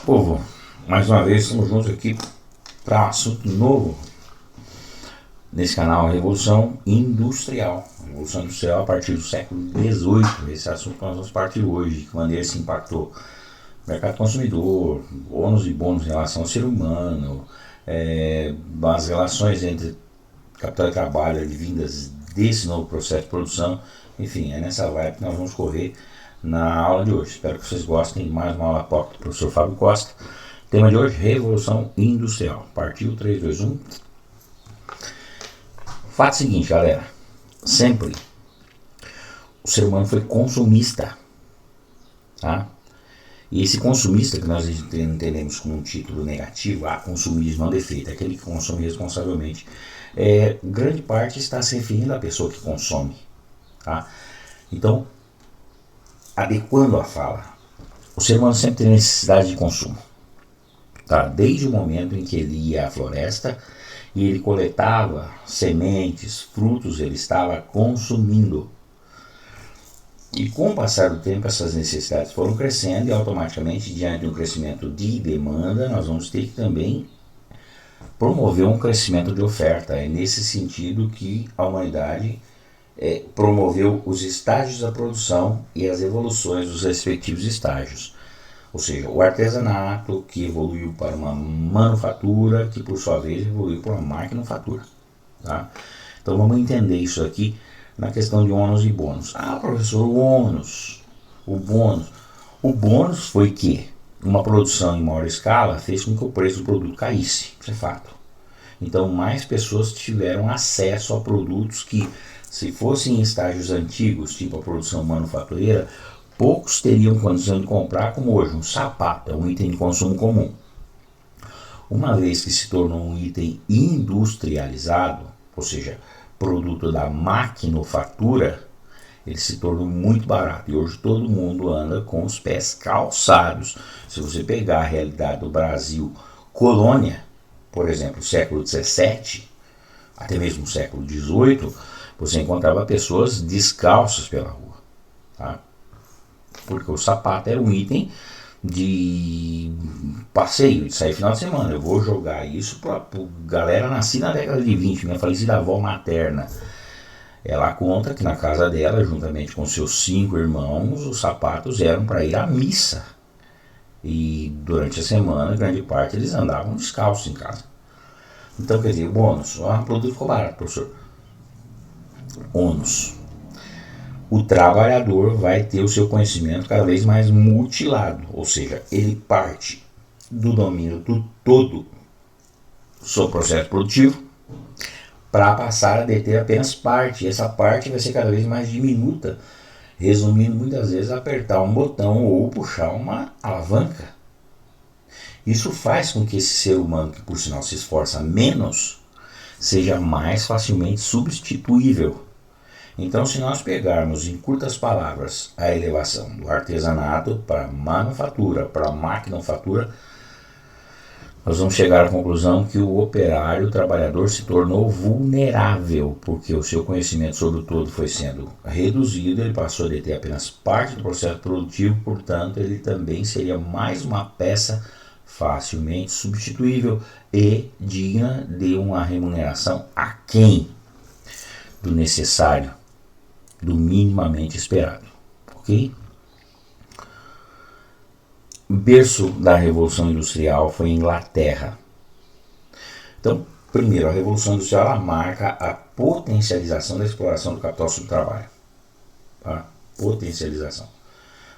Povo, mais uma vez estamos juntos aqui para um assunto novo nesse canal, Revolução Industrial. Revolução Industrial a partir do século XVIII. Esse assunto que nós vamos partir hoje, de que maneira se impactou o mercado consumidor, ônus e bônus em relação ao ser humano, as relações entre capital e trabalho advindas desse novo processo de produção. Enfim, é nessa vibe que nós vamos correr na aula de hoje. Espero que vocês gostem de mais uma aula pop do professor Fábio Costa. Tema de hoje, Revolução Industrial. Partiu 3, 2, 1. Fato seguinte, galera. Sempre o ser humano foi consumista. Tá? E esse consumista, que nós entendemos como um título negativo, consumismo é um defeito, aquele que consome responsavelmente, grande parte está se referindo à pessoa que consome. Tá? Então, adequando a fala, o ser humano sempre tem necessidade de consumo. Tá? Desde o momento em que ele ia à floresta e ele coletava sementes, frutos, ele estava consumindo. E com o passar do tempo, essas necessidades foram crescendo e automaticamente, diante de um crescimento de demanda, nós vamos ter que também promover um crescimento de oferta. É nesse sentido que a humanidade promoveu os estágios da produção e as evoluções dos respectivos estágios. Ou seja, o artesanato, que evoluiu para uma manufatura, que por sua vez evoluiu para uma maquinofatura. Tá? Então vamos entender isso aqui na questão de ônus e bônus. Professor, o ônus, o bônus. O bônus foi que uma produção em maior escala fez com que o preço do produto caísse. Isso é fato. Então mais pessoas tiveram acesso a produtos que, se fossem em estágios antigos, tipo a produção manufatureira, poucos teriam condição de comprar, como hoje um sapato, é um item de consumo comum. Uma vez que se tornou um item industrializado, ou seja, produto da maquinofatura, ele se tornou muito barato. E hoje todo mundo anda com os pés calçados. Se você pegar a realidade do Brasil colônia, por exemplo, século XVII, até mesmo o século XVIII, você encontrava pessoas descalças pela rua. Tá? Porque o sapato era um item de passeio, de sair final de semana. Eu vou jogar isso para galera nascida na década de 20, minha falecida avó materna. Ela conta que na casa dela, juntamente com seus 5 irmãos, os sapatos eram para ir à missa. E durante a semana, grande parte, eles andavam descalços em casa. Então, quer dizer, o bônus, o produto ficou barato, professor. Ônus. O trabalhador vai ter o seu conhecimento cada vez mais mutilado, ou seja, ele parte do domínio do todo sobre o processo produtivo para passar a deter apenas parte, e essa parte vai ser cada vez mais diminuta, resumindo muitas vezes a apertar um botão ou puxar uma alavanca. Isso faz com que esse ser humano, que por sinal se esforça menos, seja mais facilmente substituível. Então, se nós pegarmos em curtas palavras a elevação do artesanato para a manufatura, para a maquinofatura, nós vamos chegar à conclusão que o operário, o trabalhador, se tornou vulnerável, porque o seu conhecimento sobre o todo foi sendo reduzido, ele passou a deter apenas parte do processo produtivo, portanto, ele também seria mais uma peça facilmente substituível e digna de uma remuneração aquém do necessário, do minimamente esperado, ok? Berço da Revolução Industrial foi a Inglaterra. Então, primeiro, a Revolução Industrial ela marca a potencialização da exploração do capital sobre o trabalho. Tá? Potencialização.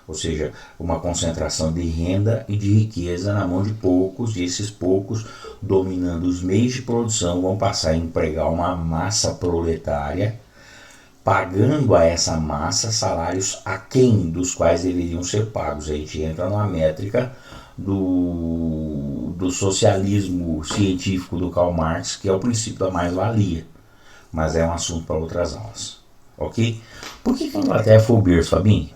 Ou seja, uma concentração de renda e de riqueza na mão de poucos, e esses poucos, dominando os meios de produção, vão passar a empregar uma massa proletária, pagando a essa massa salários aquém dos quais deveriam ser pagos. A gente entra numa métrica do socialismo científico do Karl Marx, que é o princípio da mais-valia, mas é um assunto para outras aulas, ok? Por que a Inglaterra foi o berço, Fabinho?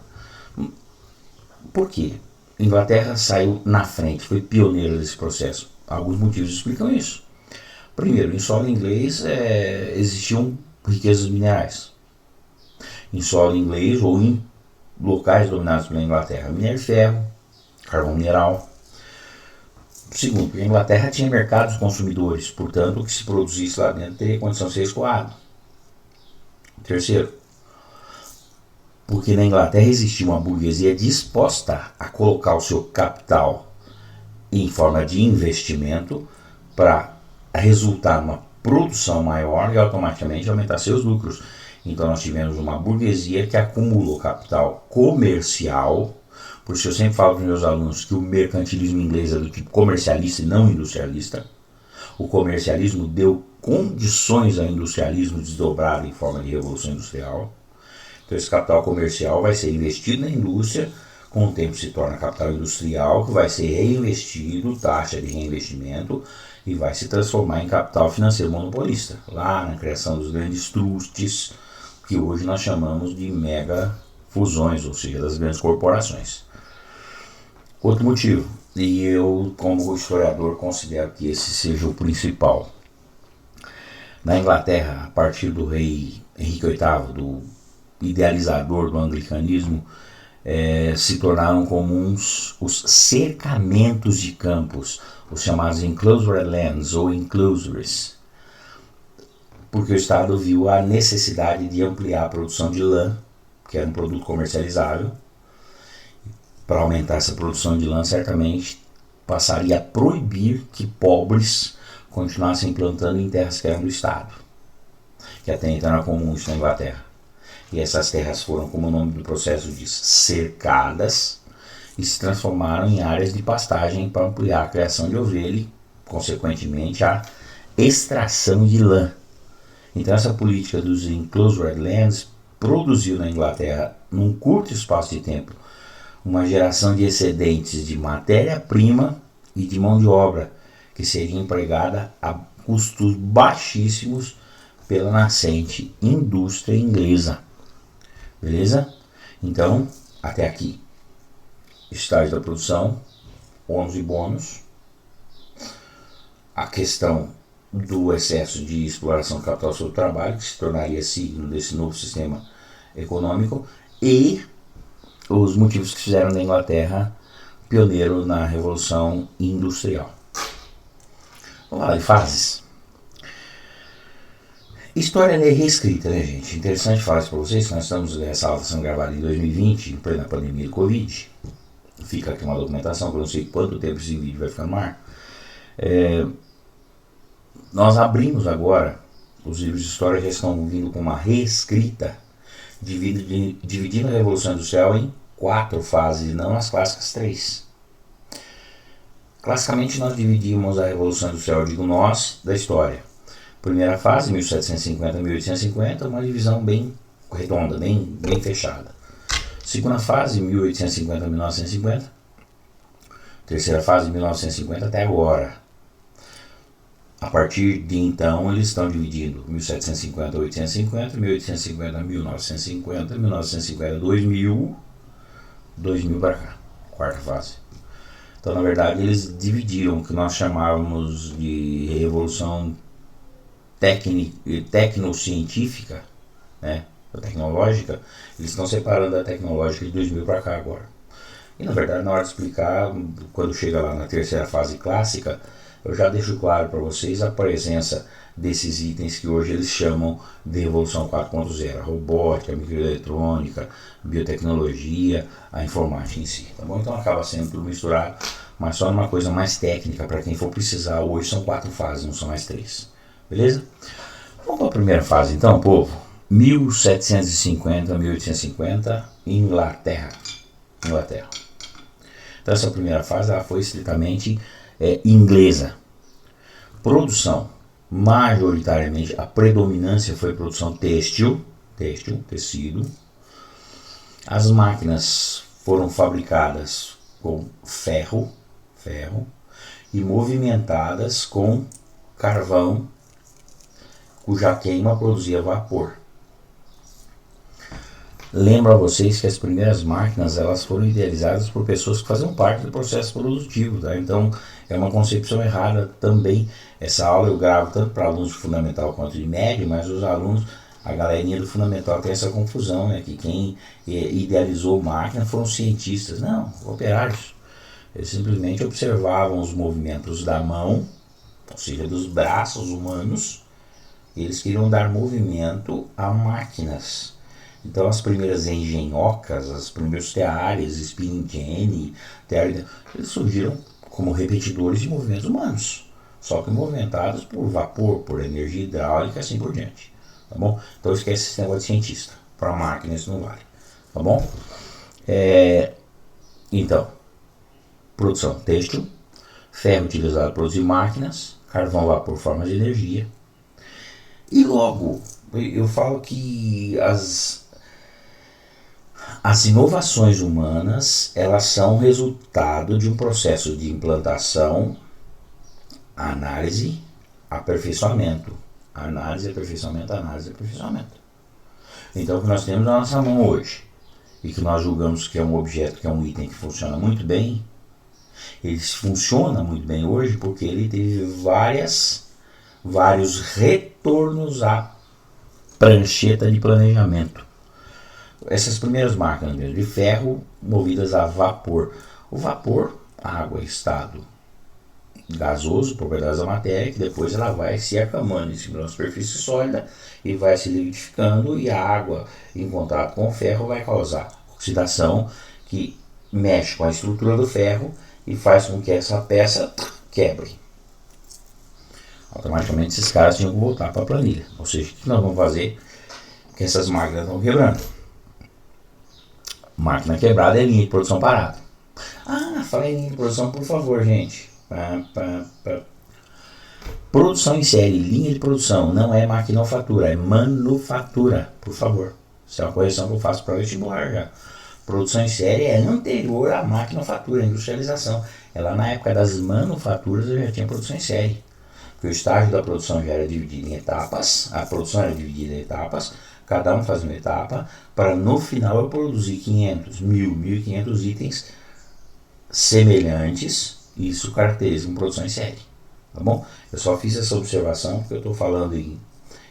Por quê? A Inglaterra saiu na frente, foi pioneira desse processo. Alguns motivos explicam isso. Primeiro, em solo inglês existiam riquezas minerais. Em solo inglês ou em locais dominados pela Inglaterra, minério de ferro, carvão mineral. Segundo, porque a Inglaterra tinha mercados consumidores, portanto, o que se produzisse lá dentro teria condição de ser escoado. Terceiro, porque na Inglaterra existia uma burguesia disposta a colocar o seu capital em forma de investimento para resultar numa produção maior e automaticamente aumentar seus lucros. Então nós tivemos uma burguesia que acumulou capital comercial. Por isso eu sempre falo para os meus alunos que o mercantilismo inglês é do tipo comercialista e não industrialista. O comercialismo deu condições ao industrialismo desdobrado em forma de revolução industrial. Então esse capital comercial vai ser investido na indústria, com o tempo se torna capital industrial, que vai ser reinvestido, taxa de reinvestimento, e vai se transformar em capital financeiro monopolista, lá na criação dos grandes trustes, que hoje nós chamamos de mega fusões, ou seja, das grandes corporações. Outro motivo, e eu como historiador considero que esse seja o principal. Na Inglaterra, a partir do rei Henrique VIII, do idealizador do anglicanismo, se tornaram comuns os cercamentos de campos, os chamados enclosure lands ou enclosures, porque o Estado viu a necessidade de ampliar a produção de lã, que era um produto comercializável. Para aumentar essa produção de lã, certamente passaria a proibir que pobres continuassem plantando em terras que eram do Estado, que até então era comum isso na Inglaterra. E essas terras foram, como o nome do processo diz, cercadas e se transformaram em áreas de pastagem para ampliar a criação de ovelha e, consequentemente, a extração de lã. Então essa política dos enclosure lands produziu na Inglaterra, num curto espaço de tempo, uma geração de excedentes de matéria-prima e de mão de obra, que seria empregada a custos baixíssimos pela nascente indústria inglesa. Beleza? Então, até aqui. Estágio da produção, ônus e bônus. A questão do excesso de exploração do capital sobre o trabalho, que se tornaria signo desse novo sistema econômico, e os motivos que fizeram da Inglaterra pioneiro na Revolução Industrial. Vamos lá, de fases. História é reescrita, né, gente? Interessante falar isso para vocês, que nós estamos, essa aula sendo gravada em 2020, em plena pandemia do Covid. Fica aqui uma documentação, que eu não sei quanto tempo esse vídeo vai ficar no ar. Nós abrimos agora, os livros de história já estão vindo com uma reescrita, dividindo a Revolução Industrial em 4 fases, e não as clássicas 3. Classicamente nós dividimos a Revolução Industrial, digo nós, da história. Primeira fase, 1750 a 1850, uma divisão bem redonda, bem fechada. Segunda fase, 1850 a 1950. Terceira fase, 1950 até agora. A partir de então, eles estão dividindo 1750 a 1850, 1850 a 1950, 1950 a 2000, 2000 para cá, quarta fase. Então, na verdade, eles dividiram o que nós chamávamos de revolução tecnocientífica, né, tecnológica. Eles estão separando a tecnológica de 2000 para cá agora. E, na verdade, na hora de explicar, quando chega lá na terceira fase clássica, eu já deixo claro para vocês a presença desses itens que hoje eles chamam de Revolução 4.0, a robótica, a microeletrônica, a biotecnologia, a informática em si, tá bom? Então acaba sendo tudo misturado, mas só numa coisa mais técnica para quem for precisar. Hoje são 4 fases, não são mais 3, beleza? Vamos para a primeira fase então, povo. 1750 a 1850, Inglaterra. Então essa primeira fase ela foi estritamente inglesa. Produção, majoritariamente, a predominância foi produção têxtil, tecido. As máquinas foram fabricadas com ferro e movimentadas com carvão, cuja queima produzia vapor. Lembro a vocês que as primeiras máquinas elas foram idealizadas por pessoas que faziam parte do processo produtivo, tá? Então é uma concepção errada também. Essa aula eu gravo tanto para alunos de fundamental quanto de médio, mas os alunos, a galerinha do fundamental tem essa confusão, né? Que quem idealizou máquina foram cientistas, não, operários. Eles simplesmente observavam os movimentos da mão, ou seja, dos braços humanos, e eles queriam dar movimento a máquinas. Então as primeiras engenhocas, os primeiros teares, spinning jenny, eles surgiram como repetidores de movimentos humanos, só que movimentados por vapor, por energia hidráulica e assim por diante. Tá bom? Então esquece esse negócio de cientista. Para máquina isso não vale. Tá bom? Então, produção têxtil, ferro utilizado para produzir máquinas, carvão, vapor, formas de energia. E logo, eu falo que as inovações humanas, elas são resultado de um processo de implantação, análise, aperfeiçoamento. Análise, aperfeiçoamento, análise, aperfeiçoamento. Então o que nós temos na nossa mão hoje, e que nós julgamos que é um objeto, que é um item que funciona muito bem, ele funciona muito bem hoje porque ele teve vários retornos à prancheta de planejamento. Essas primeiras máquinas mesmo, de ferro movidas a vapor. O vapor, água, estado gasoso, propriedades da matéria, que depois ela vai se acamando em cima de uma superfície sólida e vai se liquidificando, e a água em contato com o ferro vai causar oxidação, que mexe com a estrutura do ferro e faz com que essa peça quebre. Automaticamente esses caras tinham que voltar para a planilha. Ou seja, o que nós vamos fazer? Que essas máquinas estão quebrando. Máquina quebrada é linha de produção parada. Fala em linha de produção, por favor, gente. Produção em série, linha de produção, não é maquinofatura, é manufatura, por favor. Isso é uma correção que eu faço para o vestibular já. Produção em série é anterior à maquinofatura, à industrialização. É lá na época das manufaturas eu já tinha produção em série. Porque o estágio da produção já era dividido em etapas, a produção era dividida em etapas, cada um fazia uma etapa, para no final eu produzir 500, 1.500 itens semelhantes. Isso caracteriza uma produção em série, tá bom? Eu só fiz essa observação porque eu estou falando em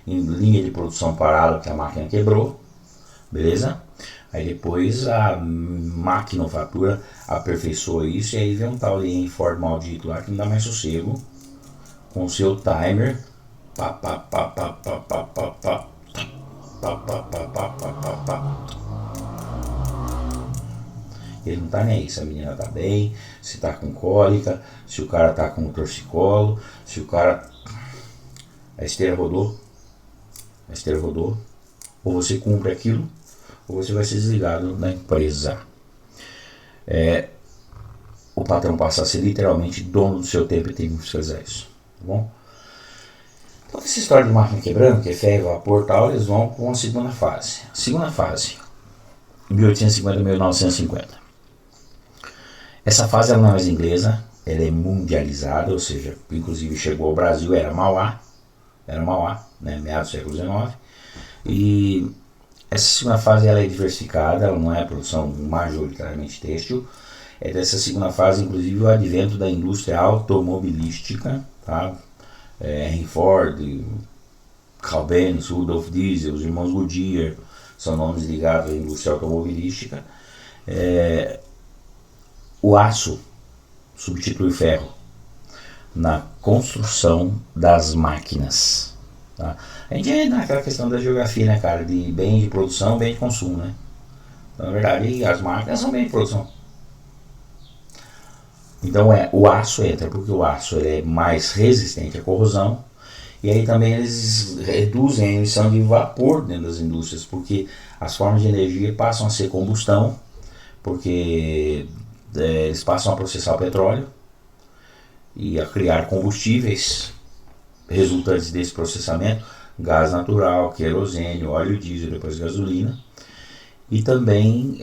linha de produção parada, que a máquina quebrou, beleza? Aí depois a maquinofatura aperfeiçoou isso, e aí vem um tal de Ford maldito lá que não dá mais sossego, com o seu timer, ele não tá nem aí se a menina tá bem, se tá com cólica, se o cara tá com torcicolo, se o cara... A esteira rodou, ou você cumpre aquilo, ou você vai ser desligado da empresa. O patrão passa a ser literalmente dono do seu tempo e tem que fiscalizar isso, tá bom? Então essa história de máquina quebrando, que é ferro, vapor e tal, eles vão para uma segunda fase. Segunda fase, 1850 a 1950. Essa fase ela não é mais inglesa, ela é mundializada, ou seja, inclusive chegou ao Brasil, era Mauá, né, meados do século XIX, e essa segunda fase ela é diversificada, ela não é produção majoritariamente têxtil. É dessa segunda fase, inclusive, o advento da indústria automobilística, tá? Henry Ford, Carl Benz, Rudolf Diesel, os irmãos Goodyear, são nomes ligados à indústria automobilística. O aço substitui o ferro na construção das máquinas, tá? A gente é naquela questão da geografia, né, cara, de bem de produção, bem de consumo, né? Então, na verdade, as máquinas são bem de produção. Então o aço entra porque o aço ele é mais resistente à corrosão, e aí também eles reduzem a emissão de vapor dentro das indústrias, porque as formas de energia passam a ser combustão, porque eles passam a processar o petróleo e a criar combustíveis resultantes desse processamento, gás natural, querosene, óleo diesel, depois gasolina, e também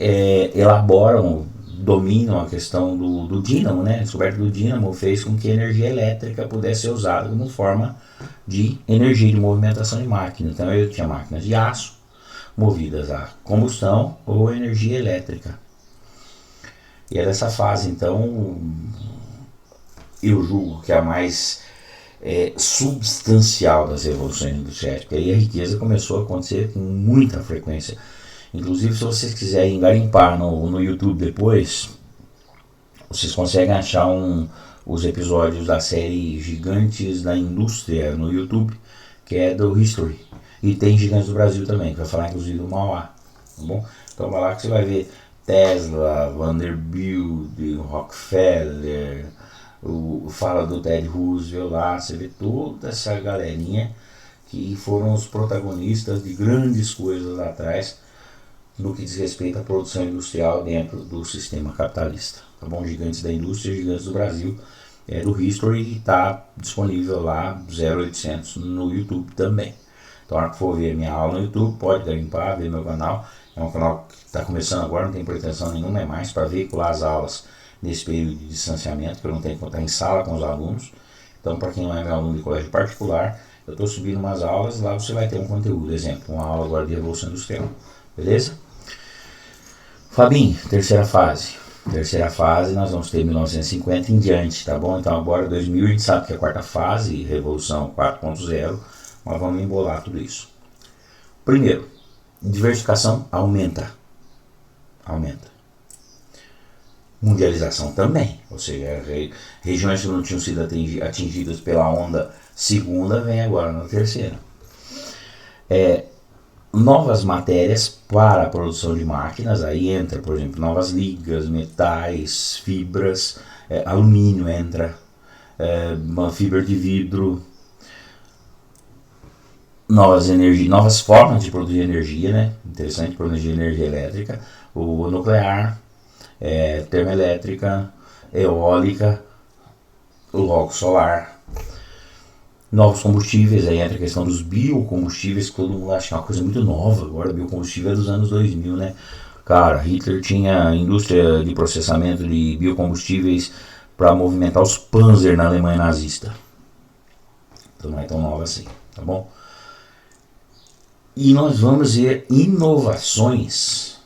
dominam a questão do dínamo, né? A descoberta do dínamo fez com que a energia elétrica pudesse ser usada como forma de energia de movimentação de máquina. Então eu tinha máquinas de aço movidas a combustão ou energia elétrica. E é dessa fase, então, eu julgo que a mais substancial das revoluções industriais, porque aí a riqueza começou a acontecer com muita frequência. Inclusive, se vocês quiserem garimpar no YouTube depois, vocês conseguem achar os episódios da série Gigantes da Indústria no YouTube, que é do History. E tem Gigantes do Brasil também, que vai falar inclusive do Mauá, tá bom? Então vai lá que você vai ver Tesla, Vanderbilt, Rockefeller, fala do Ted Roosevelt lá, você vê toda essa galerinha que foram os protagonistas de grandes coisas lá atrás no que diz respeito à produção industrial dentro do sistema capitalista. Tá bom? Gigantes da Indústria, Gigantes do Brasil, é do History, e está disponível lá 0800 no YouTube também. Então, na hora que for ver minha aula no YouTube, pode garimpar, ver meu canal. É um canal que está começando agora, não tem pretensão nenhuma, é mais para veicular as aulas nesse período de distanciamento, que eu não tenho que estar em sala com os alunos. Então, para quem não é meu aluno de colégio particular, eu estou subindo umas aulas, lá você vai ter um conteúdo. Exemplo, uma aula agora de Revolução Industrial. Beleza? Fabinho, terceira fase. Terceira fase nós vamos ter 1950 em diante, tá bom? Então agora 2000 a gente sabe que é a quarta fase, Revolução 4.0, mas vamos embolar tudo isso. Primeiro, diversificação aumenta. Mundialização também, ou seja, regiões que não tinham sido atingidas pela onda segunda, vem agora na terceira. Novas matérias para a produção de máquinas, aí entra, por exemplo, novas ligas, metais, fibras, alumínio entra, uma fibra de vidro, novas formas de produzir energia, né? Interessante, produzir energia elétrica, o nuclear, termoelétrica, eólica, logo solar. Novos combustíveis, aí entra a questão dos biocombustíveis, que todo mundo acha que é uma coisa muito nova. Agora, biocombustível é dos anos 2000, né? Cara, Hitler tinha indústria de processamento de biocombustíveis para movimentar os Panzer na Alemanha nazista. Então não é tão nova assim, tá bom? E nós vamos ver inovações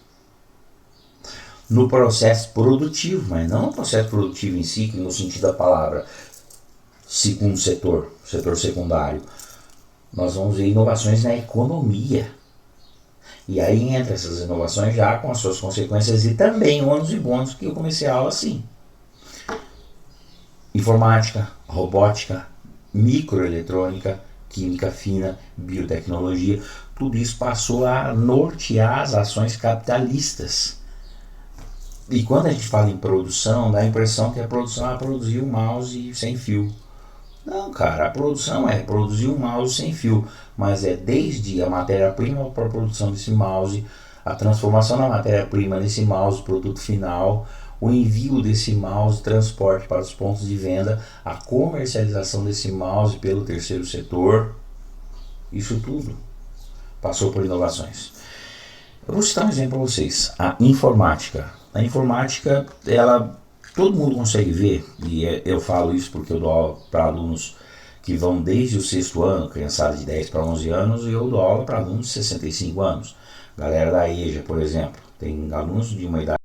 no processo produtivo, mas não no processo produtivo em si, que no sentido da palavra segundo setor secundário. Nós vamos ver inovações na economia. E aí entra essas inovações já com as suas consequências e também ônus e bônus, que eu comecei a aula assim. Informática, robótica, microeletrônica, química fina, biotecnologia, tudo isso passou a nortear as ações capitalistas. E quando a gente fala em produção, dá a impressão que a produção é produzir um mouse sem fio. Não, cara, a produção é produzir um mouse sem fio, mas é desde a matéria-prima para a produção desse mouse, a transformação da matéria-prima nesse mouse, produto final, o envio desse mouse, transporte para os pontos de venda, a comercialização desse mouse pelo terceiro setor, isso tudo passou por inovações. Eu vou citar um exemplo para vocês, a informática. A informática, todo mundo consegue ver, e eu falo isso porque eu dou aula para alunos que vão desde o sexto ano, criançada de 10 para 11 anos, e eu dou aula para alunos de 65 anos. Galera da EJA, por exemplo, tem alunos de uma idade